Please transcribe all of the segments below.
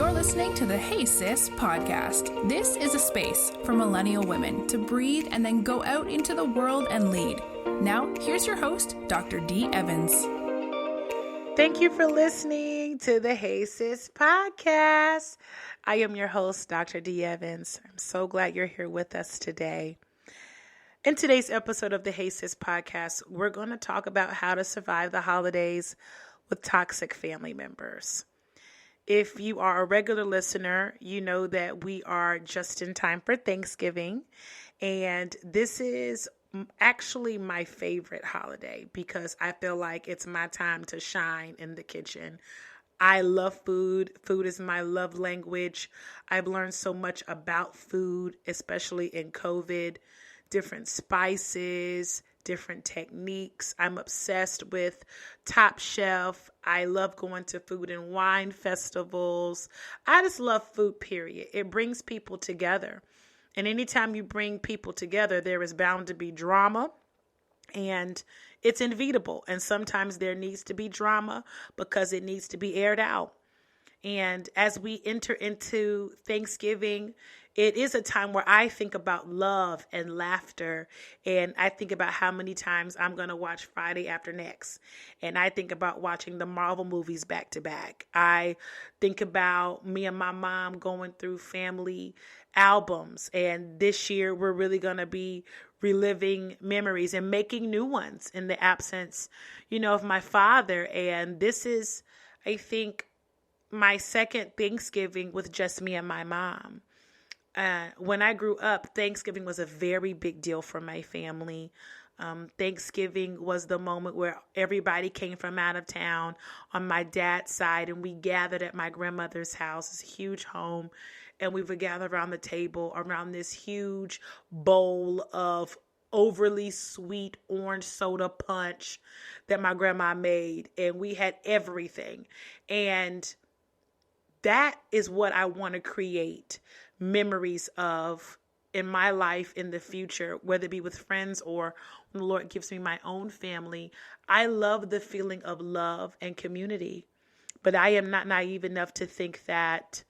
You're listening to the Hey Sis podcast. This is a space for millennial women to breathe and then go out into the world and lead. Now, here's your host, Dr. D. Evans. Thank you for listening to the Hey Sis podcast. I am your host, Dr. D. Evans. I'm so glad you're here with us today. In today's episode of the Hey Sis podcast, we're going to talk about how to survive the holidays with toxic family members. If you are a regular listener, you know that we are just in time for Thanksgiving, and this is actually my favorite holiday because I feel like it's my time to shine in the kitchen. I love food. Food is my love language. I've learned so much about food, especially in COVID, different spices, different techniques. I'm obsessed with Top Chef. I love going to food and wine festivals. I just love food, period. It brings people together. And anytime you bring people together, there is bound to be drama, and it's inevitable. And sometimes there needs to be drama because it needs to be aired out. And as we enter into Thanksgiving, it is a time where I think about love and laughter. And I think about how many times I'm going to watch Friday After Next. And I think about watching the Marvel movies back to back. I think about me and my mom going through family albums. And this year we're really going to be reliving memories and making new ones in the absence, of my father. And this is, I think, my second Thanksgiving with just me and my mom. When I grew up, Thanksgiving was a very big deal for my family. Thanksgiving was the moment where everybody came from out of town on my dad's side, and we gathered at my grandmother's house. It's a huge home, and we would gather around the table around this huge bowl of overly sweet orange soda punch that my grandma made, and we had everything. And that is what I want to create memories of in my life in the future, whether it be with friends or when the Lord gives me my own family. I love the feeling of love and community, but I am not naive enough to think that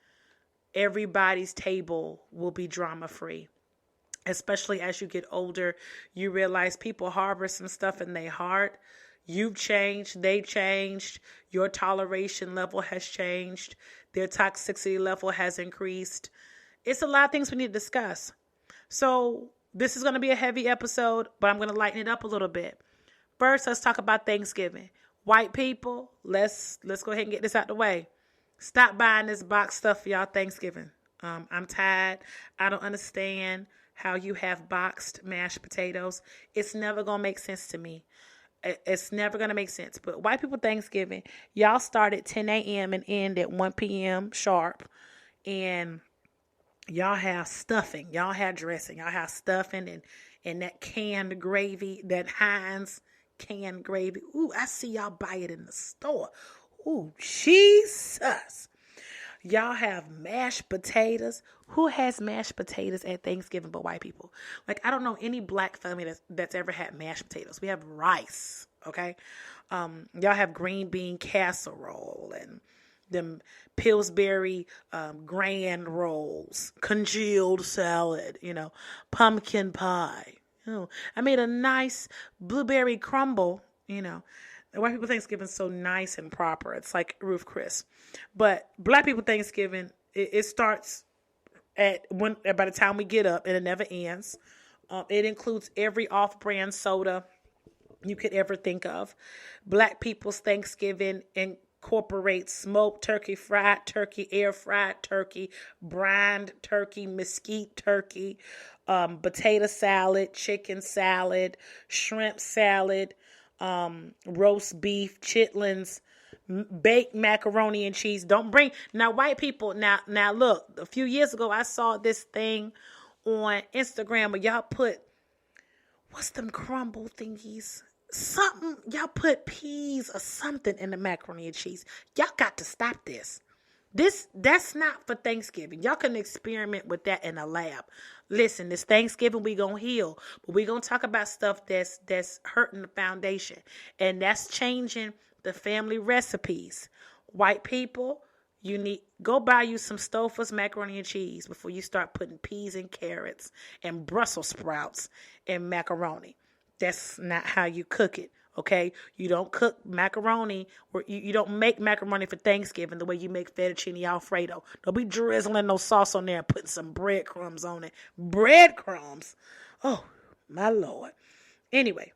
everybody's table will be drama-free. Especially as you get older, you realize people harbor some stuff in their heart. You've changed, they've changed, your toleration level has changed, their toxicity level has increased. It's a lot of things we need to discuss. So this is going to be a heavy episode, but I'm going to lighten it up a little bit. First, let's talk about Thanksgiving. White people, let's go ahead and get this out the way. Stop buying this box stuff for y'all Thanksgiving. I'm tired. I don't understand how you have boxed mashed potatoes. It's never going to make sense to me. It's never going to make sense. But white people Thanksgiving, y'all start at 10 a.m. and end at 1 p.m. sharp. And y'all have stuffing. Y'all have dressing. Y'all have stuffing and that canned gravy, that Heinz canned gravy. Ooh, I see y'all buy it in the store. Ooh, Jesus. Y'all have mashed potatoes. Who has mashed potatoes at Thanksgiving but white people? Like, I don't know any black family that's ever had mashed potatoes. We have rice, okay? Y'all have green bean casserole and them Pillsbury grand rolls, congealed salad, pumpkin pie. I made a nice blueberry crumble, The white people Thanksgiving is so nice and proper. It's like Ruth Chris. But black people Thanksgiving, it starts by the time we get up, and it never ends. It includes every off-brand soda you could ever think of. Black people's Thanksgiving incorporates smoked turkey, fried turkey, air-fried turkey, brined turkey, mesquite turkey, potato salad, chicken salad, shrimp salad, roast beef, chitlins, baked macaroni and cheese. Now white people, now look, a few years ago I saw this thing on Instagram where y'all put, what's them crumble thingies? Something, y'all put peas or something in the macaroni and cheese. Y'all got to stop this. That's not for Thanksgiving. Y'all can experiment with that in a lab. Listen, this Thanksgiving we gonna heal, but we gonna talk about stuff that's hurting the foundation, and that's changing the family recipes. White people, Go buy you some Stouffer's macaroni and cheese before you start putting peas and carrots and Brussels sprouts in macaroni. That's not how you cook it. Okay, you don't cook macaroni, or you don't make macaroni for Thanksgiving the way you make fettuccine Alfredo. Don't be drizzling no sauce on there and putting some breadcrumbs on it. Breadcrumbs. Oh, my Lord. Anyway,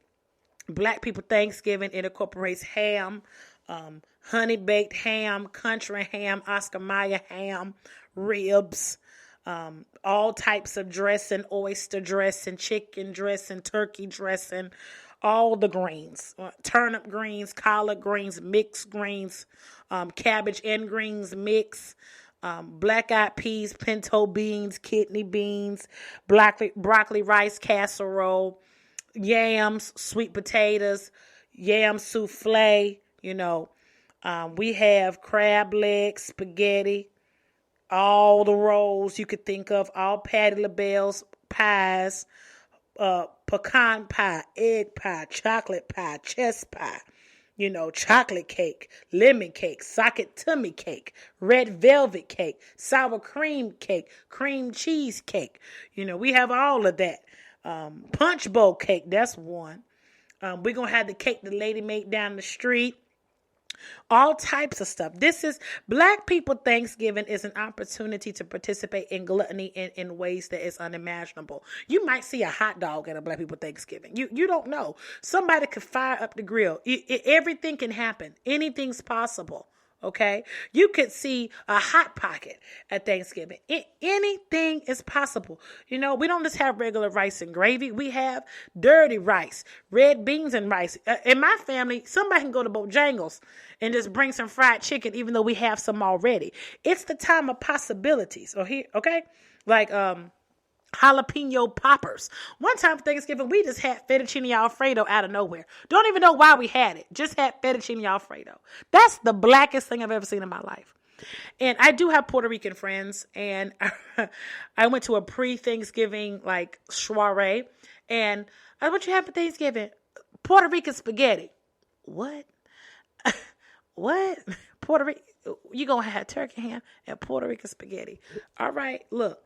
Black people Thanksgiving, it incorporates ham, honey baked ham, country ham, Oscar Mayer ham, ribs, all types of dressing, oyster dressing, chicken dressing, turkey dressing, all the greens, turnip greens, collard greens, mixed greens, cabbage and greens mix, black-eyed peas, pinto beans, kidney beans, broccoli rice casserole, yams, sweet potatoes, yam souffle, we have crab legs, spaghetti, all the rolls you could think of, all Patti LaBelle's pies, pecan pie, egg pie, chocolate pie, chess pie, chocolate cake, lemon cake, socket tummy cake, red velvet cake, sour cream cake, cream cheese cake. We have all of that. Punch bowl cake, that's one. We're going to have the cake the lady made down the street. All types of stuff. Black people Thanksgiving is an opportunity to participate in gluttony in ways that is unimaginable. You might see a hot dog at a Black people Thanksgiving. You don't know. Somebody could fire up the grill. Everything can happen. Anything's possible. Okay, you could see a Hot Pocket at Thanksgiving. Anything is possible. We don't just have regular rice and gravy. We have dirty rice, red beans and rice. In my family, somebody can go to Bojangles and just bring some fried chicken, even though we have some already. It's the time of possibilities. Okay, like jalapeno poppers. One time for Thanksgiving, we just had fettuccine Alfredo out of nowhere. Don't even know why we had it. Just had fettuccine Alfredo. That's the blackest thing I've ever seen in my life. And I do have Puerto Rican friends, and I went to a pre-Thanksgiving soiree, and what you have for Thanksgiving? Puerto Rican spaghetti. What? What? Puerto Rican? You gonna have turkey ham and Puerto Rican spaghetti? All right, look.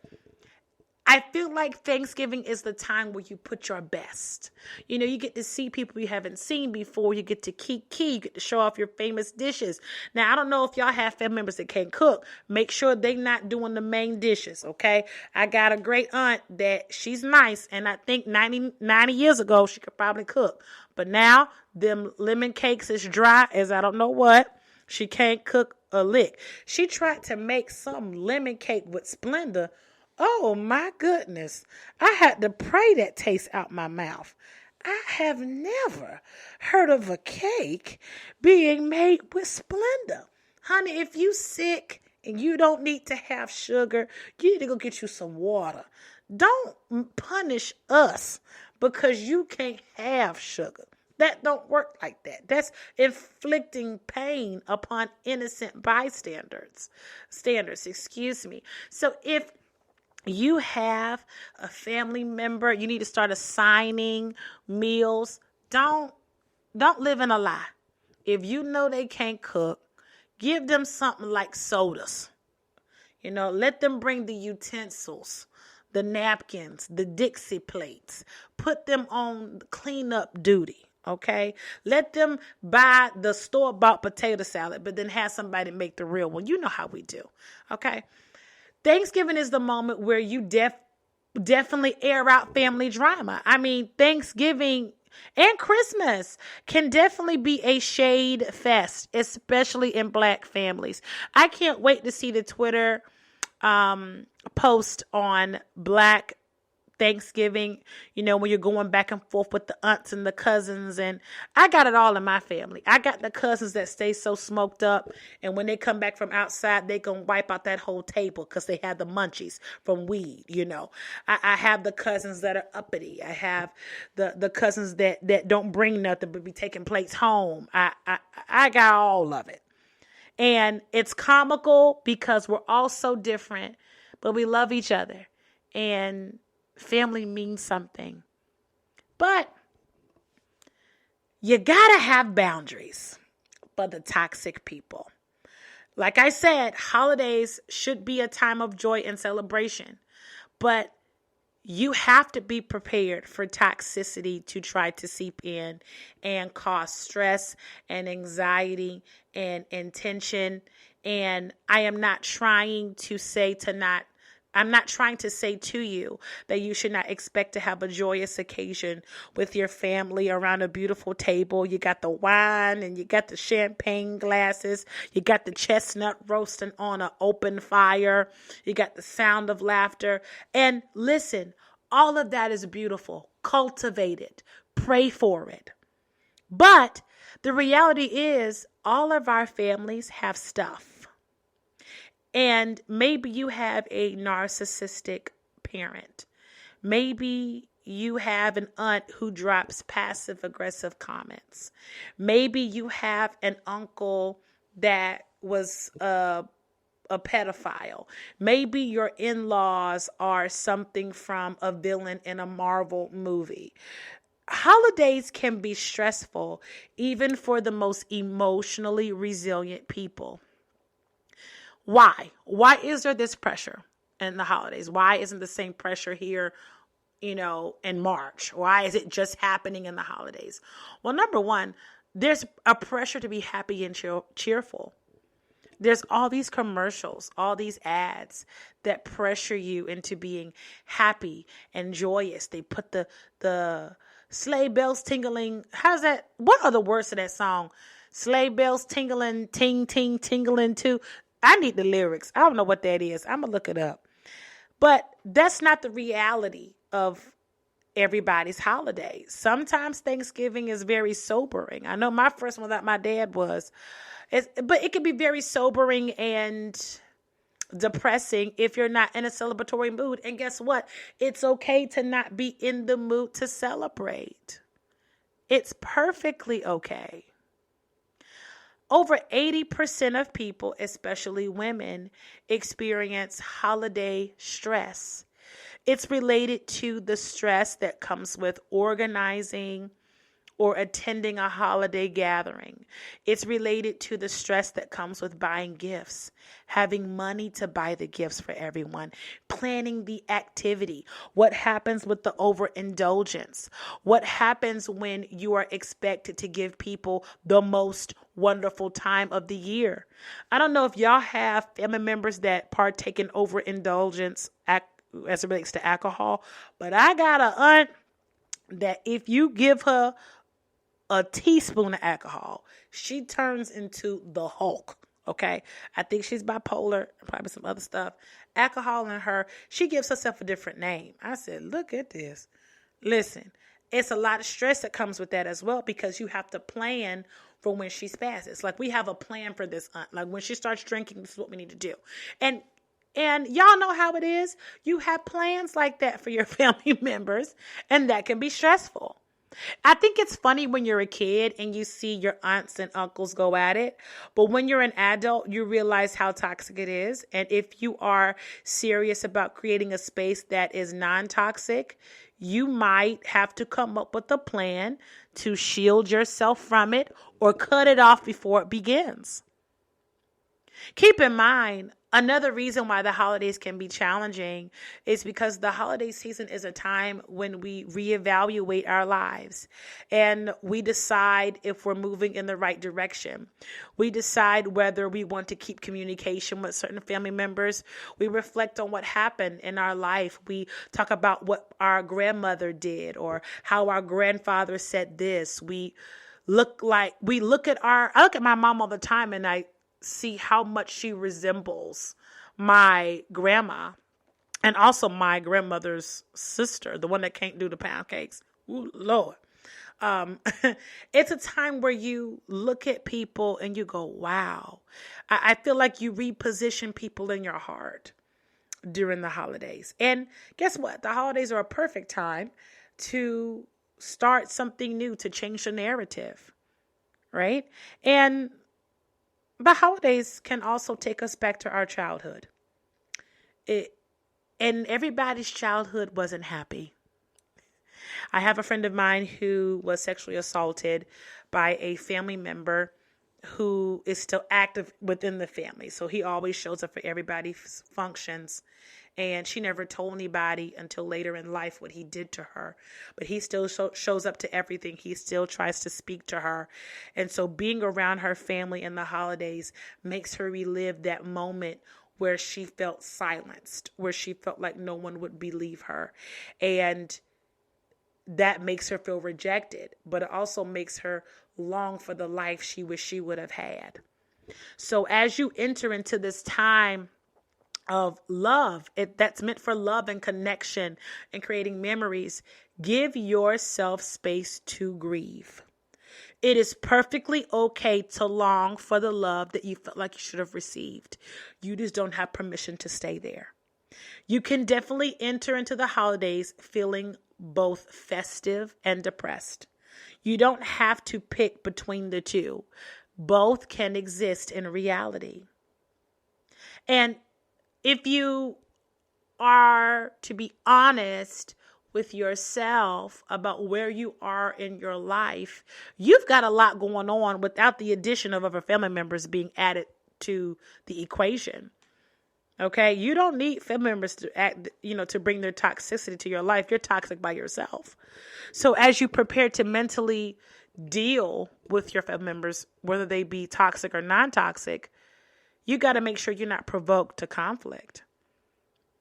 I feel like Thanksgiving is the time where you put your best. You get to see people you haven't seen before. You get to kiki. You get to show off your famous dishes. Now, I don't know if y'all have family members that can't cook. Make sure they not doing the main dishes, okay? I got a great aunt that she's nice, and I think 90 years ago she could probably cook. But now, them lemon cakes is dry as I don't know what. She can't cook a lick. She tried to make some lemon cake with Splenda. Oh, my goodness. I had to pray that taste out my mouth. I have never heard of a cake being made with Splenda. Honey, if you sick and you don't need to have sugar, you need to go get you some water. Don't punish us because you can't have sugar. That don't work like that. That's inflicting pain upon innocent bystanders. So if you have a family member, you need to start assigning meals. Don't live in a lie. If you know they can't cook, give them something like sodas. Let them bring the utensils, the napkins, the Dixie plates. Put them on cleanup duty. Okay, let them buy the store-bought potato salad, but then have somebody make the real one. You know how we do. Okay. Thanksgiving is the moment where you definitely air out family drama. I mean, Thanksgiving and Christmas can definitely be a shade fest, especially in Black families. I can't wait to see the Twitter post on Black Thanksgiving, when you're going back and forth with the aunts and the cousins. And I got it all in my family. I got the cousins that stay so smoked up. And when they come back from outside, they going to wipe out that whole table because they had the munchies from weed, I have the cousins that are uppity. I have the cousins that don't bring nothing but be taking plates home. I got all of it. And it's comical because we're all so different, but we love each other. And family means something. But you gotta have boundaries for the toxic people. Like I said, holidays should be a time of joy and celebration, but you have to be prepared for toxicity to try to seep in and cause stress and anxiety and intention. And I'm not trying to say to you that you should not expect to have a joyous occasion with your family around a beautiful table. You got the wine and you got the champagne glasses. You got the chestnut roasting on an open fire. You got the sound of laughter. And listen, all of that is beautiful. Cultivate it. Pray for it. But the reality is all of our families have stuff. And maybe you have a narcissistic parent. Maybe you have an aunt who drops passive aggressive comments. Maybe you have an uncle that was a pedophile. Maybe your in-laws are something from a villain in a Marvel movie. Holidays can be stressful, even for the most emotionally resilient people. Why? Why is there this pressure in the holidays? Why isn't the same pressure here, in March? Why is it just happening in the holidays? Well, number one, there's a pressure to be happy and cheerful. There's all these commercials, all these ads that pressure you into being happy and joyous. They put the sleigh bells tingling. How's that? What are the words to that song? Sleigh bells tingling, ting, ting, tingling too. I need the lyrics. I don't know what that is. I'm going to look it up. But that's not the reality of everybody's holidays. Sometimes Thanksgiving is very sobering. I know my first one without my dad was. But it can be very sobering and depressing if you're not in a celebratory mood. And guess what? It's okay to not be in the mood to celebrate. It's perfectly okay. Over 80% of people, especially women, experience holiday stress. It's related to the stress that comes with organizing or attending a holiday gathering. It's related to the stress that comes with buying gifts, having money to buy the gifts for everyone, planning the activity. What happens with the overindulgence? What happens when you are expected to give people the most wonderful time of the year? I don't know if y'all have family members that partake in overindulgence as it relates to alcohol, but I got an aunt that if you give her a teaspoon of alcohol, she turns into the Hulk. Okay. I think she's bipolar, probably some other stuff. Alcohol in her, she gives herself a different name. I said, look at this. Listen, it's a lot of stress that comes with that as well, because you have to plan for when she spasms. Like, we have a plan for this aunt. Like, when she starts drinking, this is what we need to do. And y'all know how it is. You have plans like that for your family members, and that can be stressful. I think it's funny when you're a kid and you see your aunts and uncles go at it. But when you're an adult, you realize how toxic it is. And if you are serious about creating a space that is non-toxic, you might have to come up with a plan to shield yourself from it or cut it off before it begins. Keep in mind, another reason why the holidays can be challenging is because the holiday season is a time when we reevaluate our lives and we decide if we're moving in the right direction. We decide whether we want to keep communication with certain family members. We reflect on what happened in our life. We talk about what our grandmother did or how our grandfather said this. I look at my mom all the time, and I see how much she resembles my grandma and also my grandmother's sister, the one that can't do the pound cakes. Ooh, Lord. It's a time where you look at people and you go, wow. I feel like you reposition people in your heart during the holidays. And guess what? The holidays are a perfect time to start something new, to change the narrative, right? And the holidays can also take us back to our childhood. And everybody's childhood wasn't happy. I have a friend of mine who was sexually assaulted by a family member who is still active within the family. So he always shows up for everybody's functions. And she never told anybody until later in life what he did to her. But he still shows up to everything. He still tries to speak to her. And so being around her family in the holidays makes her relive that moment where she felt silenced, where she felt like no one would believe her. And that makes her feel rejected, but it also makes her long for the life she wished she would have had. So as you enter into this time of love, that's meant for love and connection and creating memories, give yourself space to grieve. It is perfectly okay to long for the love that you felt like you should have received. You just don't have permission to stay there. You can definitely enter into the holidays feeling both festive and depressed. You don't have to pick between the two. Both can exist in reality. And if you are to be honest with yourself about where you are in your life, you've got a lot going on without the addition of other family members being added to the equation. Okay, you don't need family members to act, to bring their toxicity to your life. You're toxic by yourself. So as you prepare to mentally deal with your family members, whether they be toxic or non-toxic, you got to make sure you're not provoked to conflict.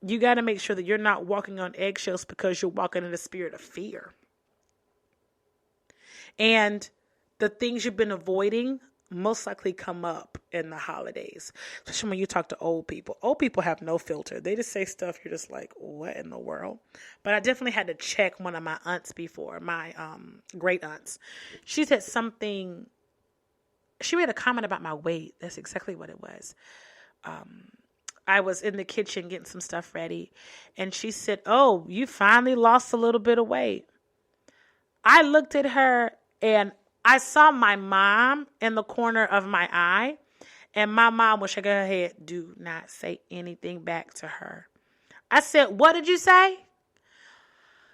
You got to make sure that you're not walking on eggshells because you're walking in a spirit of fear. And the things you've been avoiding most likely come up in the holidays, especially when you talk to old people. Old people have no filter. They just say stuff you're just like, what in the world? But I definitely had to check one of my aunts before, my great aunts. She said something, she made a comment about my weight. That's exactly what it was. I was in the kitchen getting some stuff ready, and she said, oh, you finally lost a little bit of weight. I looked at her and I saw my mom in the corner of my eye, and my mom was shaking her head. Do not say anything back to her. I said, what did you say?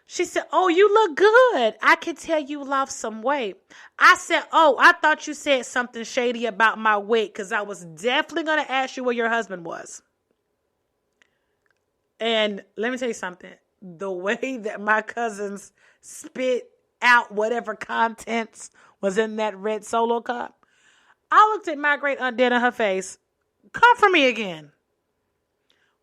She said, oh, you look good. I can tell you lost some weight. I said, oh, I thought you said something shady about my weight because I was definitely going to ask you where your husband was. And let me tell you something. The way that my cousins spit out whatever contents was in that red Solo cup, I looked at my great aunt dead in her face. Come for me again.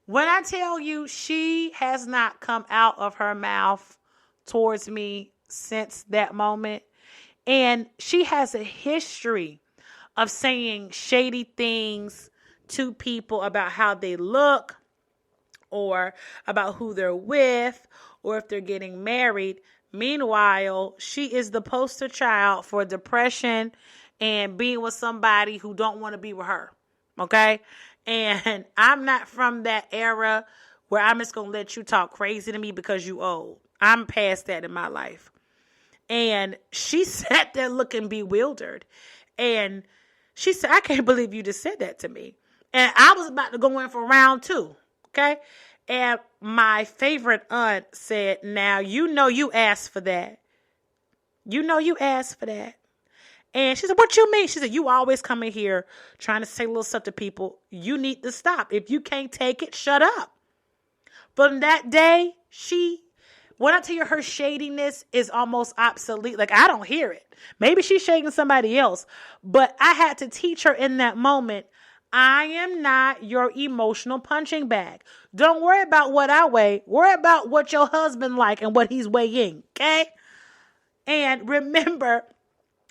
When I tell you she has not come out of her mouth towards me since that moment, and she has a history of saying shady things to people about how they look or about who they're with or if they're getting married. Meanwhile, she is the poster child for depression and being with somebody who don't want to be with her. Okay? And I'm not from that era where I'm just going to let you talk crazy to me because you old. I'm past that in my life. And she sat there looking bewildered. And she said, I can't believe you just said that to me. And I was about to go in for round 2. Okay? And my favorite aunt said, now, you asked for that. You asked for that. And she said, what you mean? She said, you always come in here trying to say little stuff to people. You need to stop. If you can't take it, shut up. From that day, when I tell you her shadiness is almost obsolete, like I don't hear it. Maybe she's shading somebody else. But I had to teach her in that moment, I am not your emotional punching bag. Don't worry about what I weigh. Worry about what your husband like and what he's weighing, okay? And remember,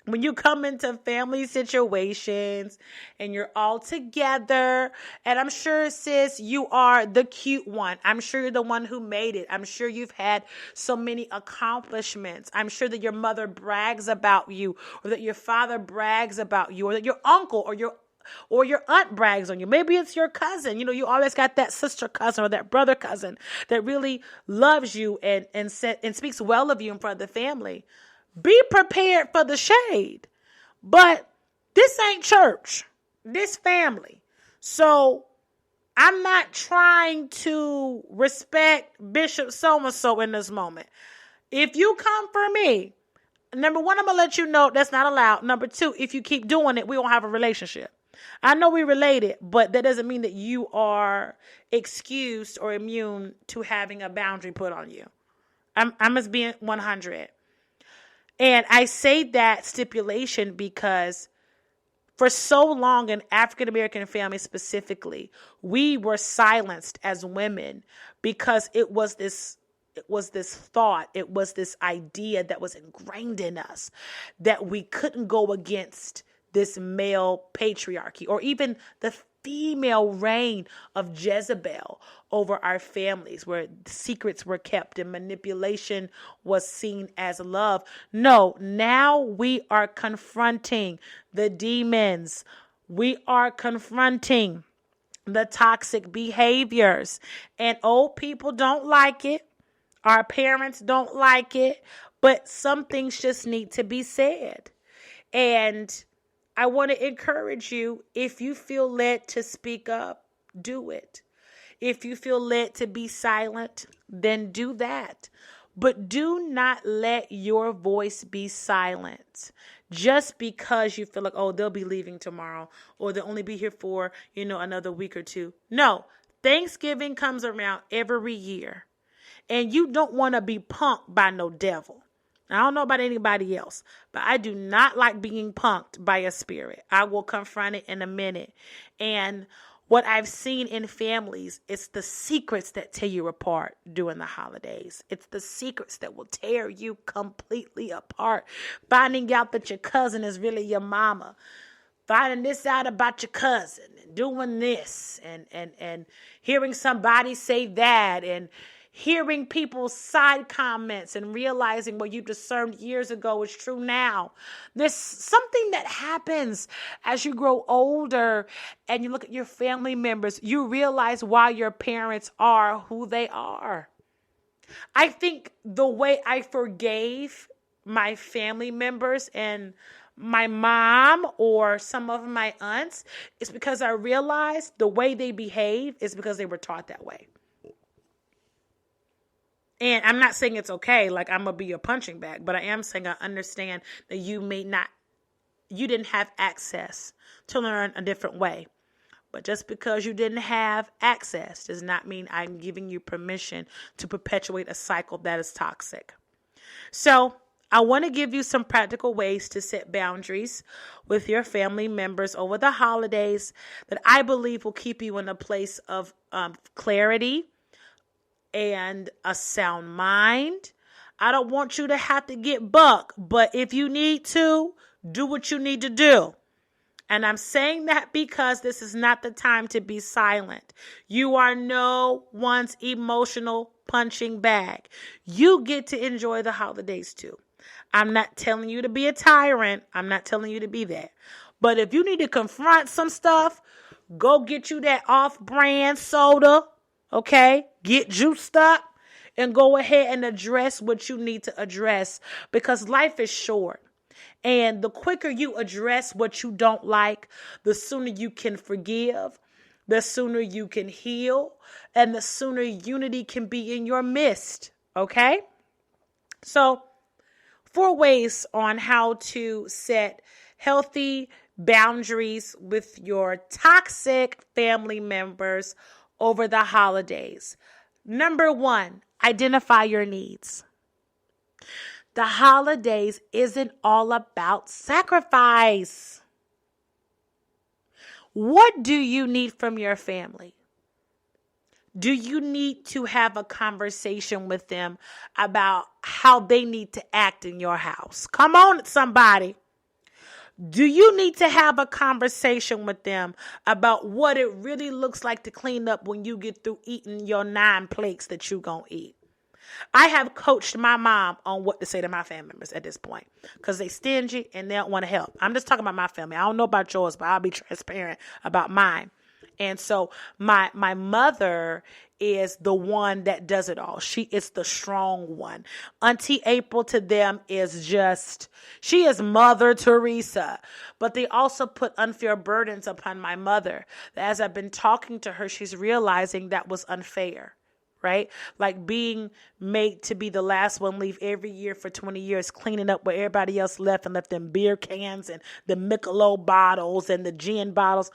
when you come into family situations and you're all together, and I'm sure, sis, you are the cute one. I'm sure you're the one who made it. I'm sure you've had so many accomplishments. I'm sure that your mother brags about you, or that your father brags about you, or that your uncle or your aunt brags on you. Maybe it's your cousin. You always got that sister cousin or that brother cousin that really loves you and speaks well of you in front of the family. Be prepared for the shade. But this ain't church. This family. So I'm not trying to respect Bishop so-and-so in this moment. If you come for me, Number one, I'm going to let you know that's not allowed. Number two, if you keep doing it, we won't have a relationship. I know we related, but that doesn't mean that you are excused or immune to having a boundary put on you. I'm just being 100. And I say that stipulation because for so long in African-American families specifically, we were silenced as women because it was this thought, it was this idea that was ingrained in us that we couldn't go against this male patriarchy or even the female reign of Jezebel over our families, where secrets were kept and manipulation was seen as love. No, now we are confronting the demons. We are confronting the toxic behaviors, and old people don't like it. Our parents don't like it, but some things just need to be said. And I want to encourage you, if you feel led to speak up, do it. If you feel led to be silent, then do that. But do not let your voice be silent just because you feel like, oh, they'll be leaving tomorrow or they'll only be here for, another week or two. No, Thanksgiving comes around every year and you don't want to be punked by no devil. I don't know about anybody else, but I do not like being punked by a spirit. I will confront it in a minute. And what I've seen in families, it's the secrets that tear you apart during the holidays. It's the secrets that will tear you completely apart. Finding out that your cousin is really your mama. Finding this out about your cousin and doing this and hearing somebody say that and hearing people's side comments and realizing what you discerned years ago is true now. There's something that happens as you grow older and you look at your family members. You realize why your parents are who they are. I think the way I forgave my family members and my mom or some of my aunts is because I realized the way they behave is because they were taught that way. And I'm not saying it's okay, like I'm going to be your punching bag, but I am saying I understand that you didn't have access to learn a different way. But just because you didn't have access does not mean I'm giving you permission to perpetuate a cycle that is toxic. So I want to give you some practical ways to set boundaries with your family members over the holidays that I believe will keep you in a place of clarity and a sound mind. I don't want you to have to get buck, but if you need to, do what you need to do. And I'm saying that because this is not the time to be silent. You are no one's emotional punching bag. You get to enjoy the holidays too. I'm not telling you to be a tyrant. I'm not telling you to be that. But if you need to confront some stuff, go get you that off-brand soda. Okay, get juiced up and go ahead and address what you need to address because life is short. And the quicker you address what you don't like, the sooner you can forgive, the sooner you can heal, and the sooner unity can be in your midst. Okay, so 4 ways on how to set healthy boundaries with your toxic family members over the holidays. Number 1, identify your needs. The holidays isn't all about sacrifice. What do you need from your family? Do you need to have a conversation with them about how they need to act in your house? Come on, somebody. Do you need to have a conversation with them about what it really looks like to clean up when you get through eating your 9 plates that you're going to eat? I have coached my mom on what to say to my family members at this point because they stingy and they don't want to help. I'm just talking about my family. I don't know about yours, but I'll be transparent about mine. And so my mother is the one that does it all. She is the strong one. Auntie April to them is she is Mother Teresa. But they also put unfair burdens upon my mother. As I've been talking to her, she's realizing that was unfair. right? Like being made to be the last one leave every year for 20 years, cleaning up where everybody else left and left them beer cans and the Michelob bottles and the gin bottles.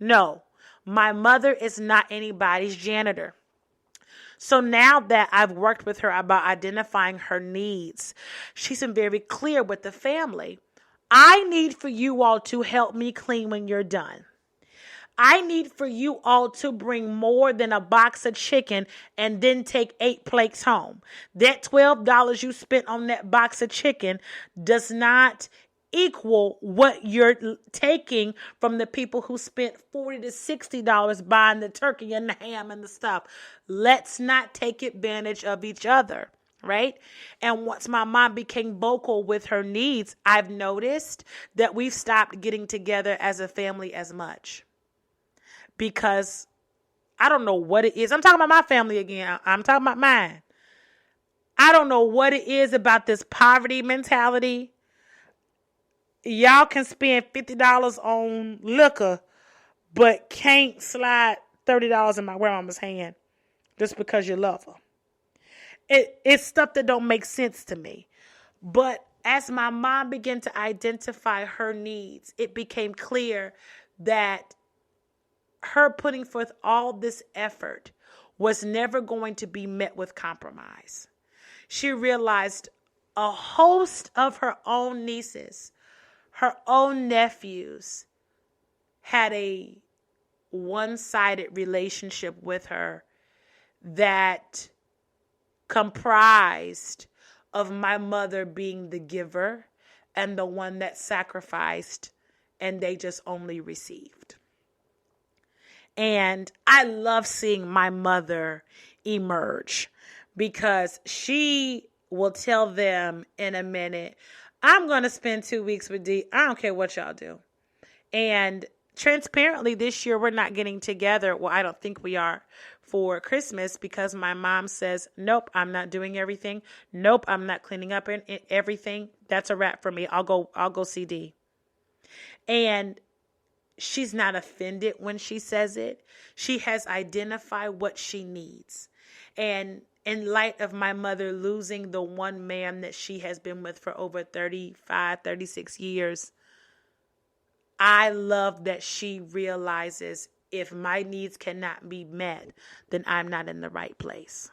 No. My mother is not anybody's janitor. So now that I've worked with her about identifying her needs, she's been very clear with the family. I need for you all to help me clean when you're done. I need for you all to bring more than a box of chicken and then take 8 plates home. That $12 you spent on that box of chicken does not equal what you're taking from the people who spent $40 to $60 buying the turkey and the ham and the stuff. Let's not take advantage of each other. Right? And once my mom became vocal with her needs, I've noticed that we've stopped getting together as a family as much. Because I don't know what it is. I'm talking about my family again. I'm talking about mine. I don't know what it is about this poverty mentality. Y'all can spend $50 on liquor, but can't slide $30 in my grandmama's hand just because you love her. It's stuff that don't make sense to me. But as my mom began to identify her needs, it became clear that her putting forth all this effort was never going to be met with compromise. She realized a host of her own nieces, her own nephews, had a one-sided relationship with her that comprised of my mother being the giver and the one that sacrificed, and they just only received. And I love seeing my mother emerge because she will tell them in a minute, I'm going to spend 2 weeks with D. I don't care what y'all do. And transparently, this year we're not getting together. Well, I don't think we are for Christmas because my mom says, nope, I'm not doing everything. Nope, I'm not cleaning up everything. That's a wrap for me. I'll go see D. And she's not offended when she says it. She has identified what she needs. And in light of my mother losing the one man that she has been with for over 35, 36 years, I love that she realizes if my needs cannot be met, then I'm not in the right place.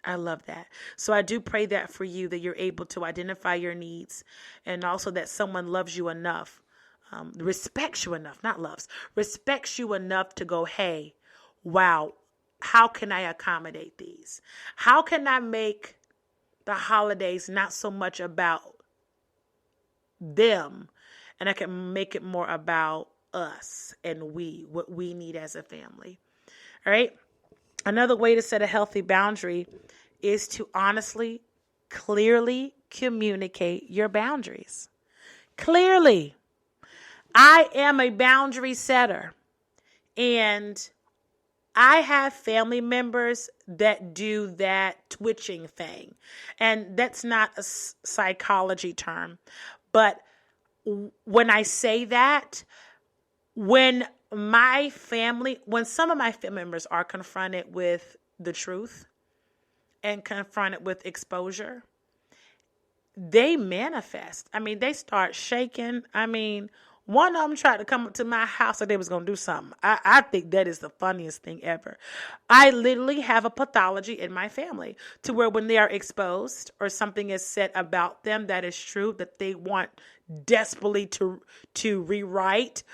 I love that. So I do pray that for you, that you're able to identify your needs and also that someone loves you enough. Respects you enough, not loves, respects you enough to go, hey, wow, how can I accommodate these? How can I make the holidays not so much about them, and I can make it more about us and what we need as a family? All right. Another way to set a healthy boundary is to honestly, clearly communicate your boundaries. Clearly. I am a boundary setter, and I have family members that do that twitching thing. And that's not a psychology term. But when I say that, when some of my family members are confronted with the truth and confronted with exposure, they manifest. They start shaking. One of them tried to come up to my house and they was going to do something. I think that is the funniest thing ever. I literally have a pathology in my family to where when they are exposed or something is said about them that is true, that they want desperately to rewrite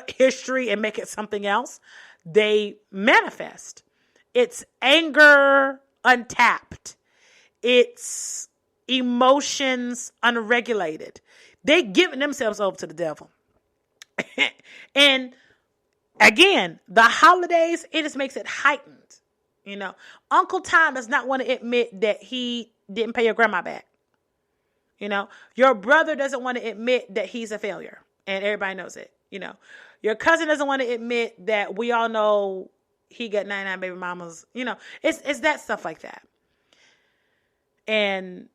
history and make it something else, they manifest. It's anger untapped. It's emotions unregulated. They giving themselves over to the devil. And again, the holidays, it just makes it heightened. Uncle Tom does not want to admit that he didn't pay your grandma back. Your brother doesn't want to admit that he's a failure, and everybody knows it. Your cousin doesn't want to admit that we all know he got 99 baby mamas. It's that stuff like that. And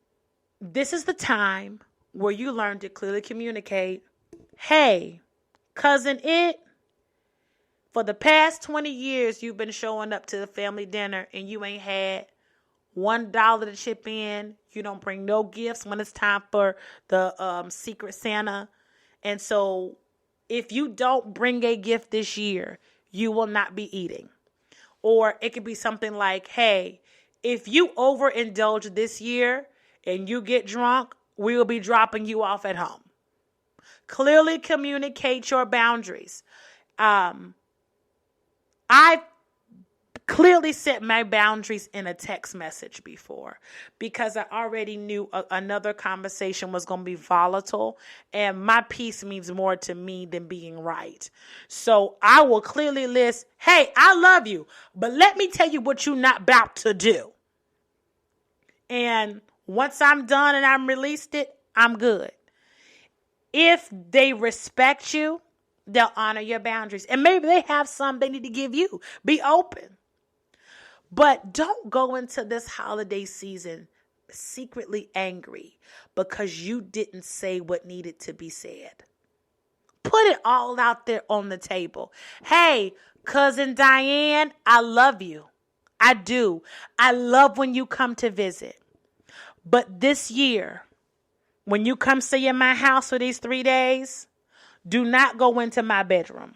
this is the time where you learn to clearly communicate, hey, cousin, For the past 20 years, you've been showing up to the family dinner and you ain't had $1 to chip in. You don't bring no gifts when it's time for the Secret Santa. And so if you don't bring a gift this year, you will not be eating. Or it could be something like, hey, if you overindulge this year and you get drunk, we will be dropping you off at home. Clearly communicate your boundaries. I've clearly set my boundaries in a text message before because I already knew another conversation was going to be volatile, and my peace means more to me than being right. So I will clearly list, hey, I love you, but let me tell you what you're not about to do. And once I'm done and I'm released it, I'm good. If they respect you, they'll honor your boundaries. And maybe they have some they need to give you. Be open. But don't go into this holiday season secretly angry because you didn't say what needed to be said. Put it all out there on the table. Hey, cousin Diane, I love you. I do. I love when you come to visit. But this year, when you come stay in my house for these 3 days, do not go into my bedroom.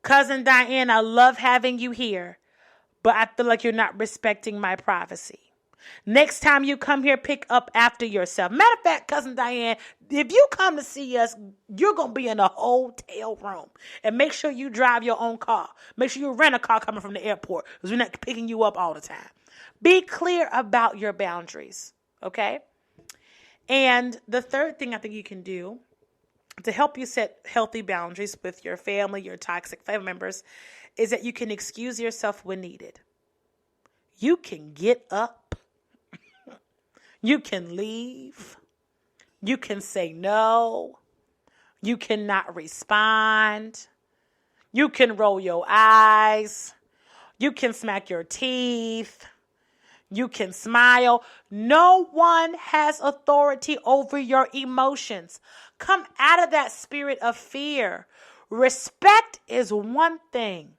Cousin Diane, I love having you here, but I feel like you're not respecting my privacy. Next time you come here, pick up after yourself. Matter of fact, Cousin Diane, if you come to see us, you're going to be in a hotel room. And make sure you drive your own car. Make sure you rent a car coming from the airport because we're not picking you up all the time. Be clear about your boundaries, okay? And the third thing I think you can do to help you set healthy boundaries with your family, your toxic family members, is that you can excuse yourself when needed. You can get up. You can leave. You can say no. You cannot respond. You can roll your eyes. You can smack your teeth. You can smile. No one has authority over your emotions. Come out of that spirit of fear. Respect is one thing.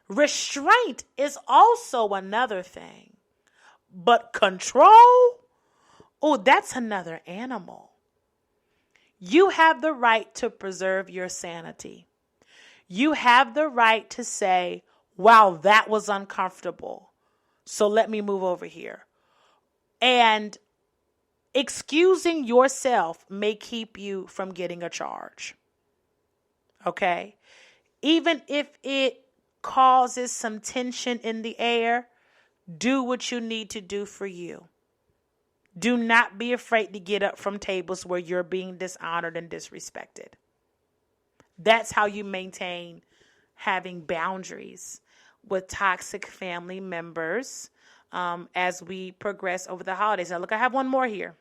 Restraint is also another thing. But control, oh, that's another animal. You have the right to preserve your sanity. You have the right to say, wow, that was uncomfortable. So let me move over here. And excusing yourself may keep you from getting a charge. Okay? Even if it causes some tension in the air, do what you need to do for you. Do not be afraid to get up from tables where you're being dishonored and disrespected. That's how you maintain having boundaries with toxic family members as we progress over the holidays. Now, look, I have one more here.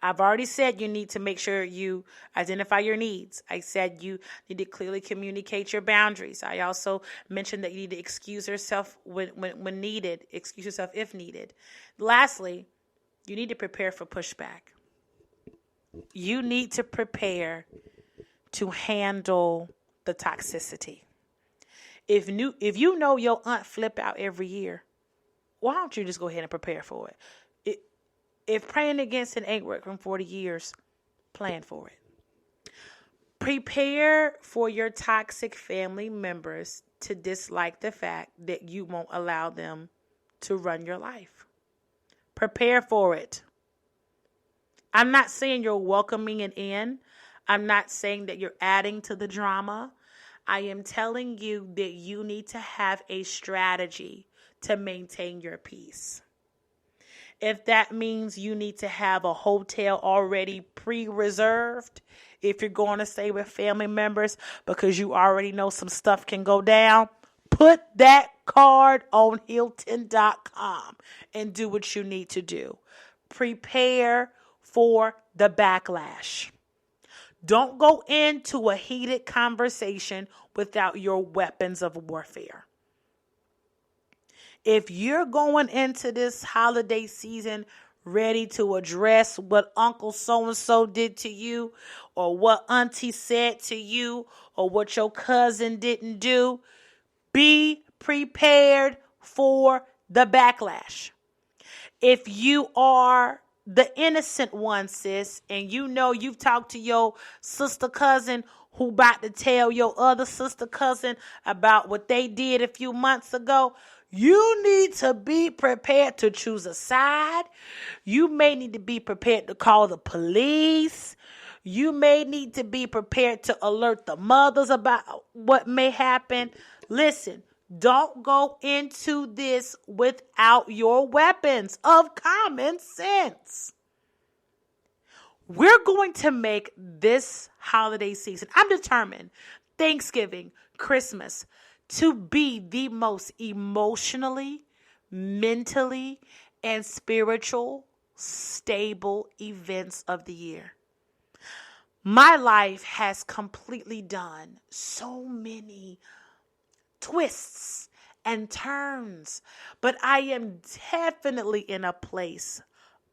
I've already said you need to make sure you identify your needs. I said you need to clearly communicate your boundaries. I also mentioned that you need to excuse yourself when needed, excuse yourself if needed. Lastly, you need to prepare for pushback. You need to prepare to handle the toxicity. If you know your aunt flip out every year, why don't you just go ahead and prepare for it? If praying against it ain't worked from 40 years, plan for it. Prepare for your toxic family members to dislike the fact that you won't allow them to run your life. Prepare for it. I'm not saying you're welcoming it in. I'm not saying that you're adding to the drama. I am telling you that you need to have a strategy to maintain your peace. If that means you need to have a hotel already pre-reserved, if you're going to stay with family members because you already know some stuff can go down, put that card on Hilton.com and do what you need to do. Prepare for the backlash. Don't go into a heated conversation without your weapons of warfare. If you're going into this holiday season ready to address what Uncle so-and-so did to you, or what Auntie said to you, or what your cousin didn't do. Be prepared for the backlash. If you are the innocent one, sis, and you know you've talked to your sister cousin who about to tell your other sister cousin about what they did a few months ago, you need to be prepared to choose a side. You may need to be prepared to call the police. You may need to be prepared to alert the mothers about what may happen. Listen, don't go into this without your weapons of common sense. We're going to make this holiday season, I'm determined, Thanksgiving, Christmas, to be the most emotionally, mentally, and spiritual stable events of the year. My life has completely done so many twists and turns, but I am definitely in a place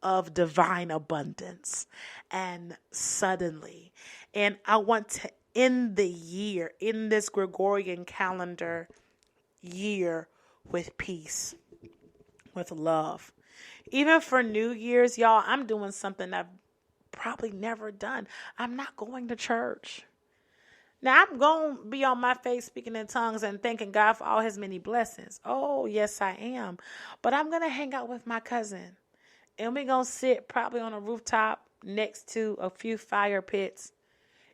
of divine abundance and suddenly. And I want to end the year, in this Gregorian calendar year, with peace, with love. Even for New Year's, y'all, I'm doing something I've probably never done. I'm not going to church. Now, I'm going to be on my face speaking in tongues and thanking God for all his many blessings. Oh, yes, I am. But I'm going to hang out with my cousin. And we're going to sit probably on a rooftop next to a few fire pits.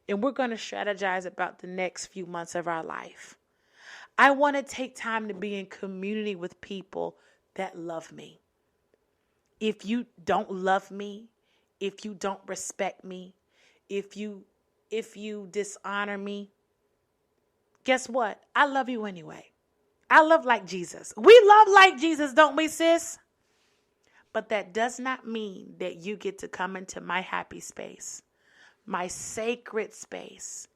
And we're going to strategize about the next few months of our life. I want to take time to be in community with people that love me. If you don't love me, if you don't respect me, if you dishonor me, guess what? I love you anyway. I love like Jesus. We love like Jesus, don't we, sis? But that does not mean that you get to come into my happy space, my sacred space,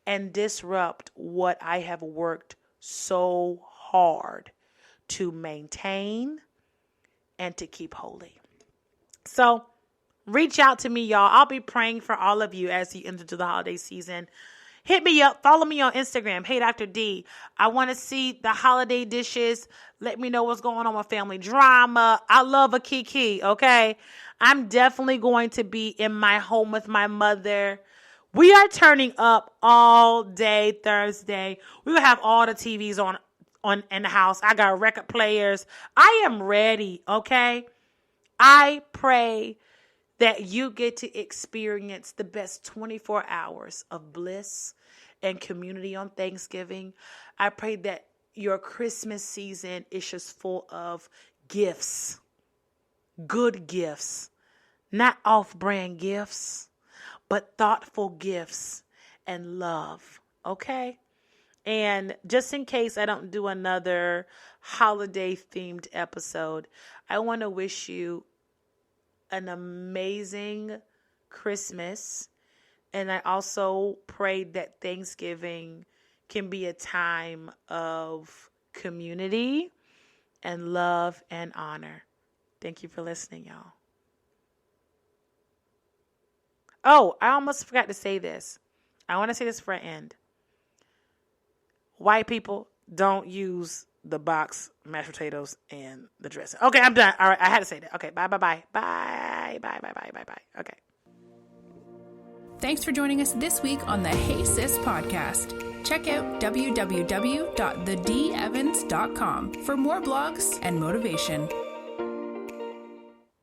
and disrupt what I have worked so hard to maintain and to keep holy. So reach out to me, y'all. I'll be praying for all of you as you enter the holiday season. Hit me up. Follow me on Instagram. Hey, Dr. D. I want to see the holiday dishes. Let me know what's going on with family drama. I love a kiki, okay? I'm definitely going to be in my home with my mother. We are turning up all day Thursday. We will have all the TVs on in the house. I got record players. I am ready, okay? I pray that you get to experience the best 24 hours of bliss and community on Thanksgiving. I pray that your Christmas season is just full of gifts, good gifts, not off-brand gifts, but thoughtful gifts and love, okay? And just in case I don't do another holiday-themed episode, I want to wish you an amazing Christmas. And I also pray that Thanksgiving can be a time of community and love and honor. Thank you for listening, y'all. Oh, I almost forgot to say this. I want to say this for an end. White people, don't use the box mashed potatoes and the dressing. Okay, I'm done. All right, I had to say that. Okay, bye. Bye. Okay. Thanks for joining us this week on the Hey Sis podcast. Check out www.thedevans.com for more blogs and motivation.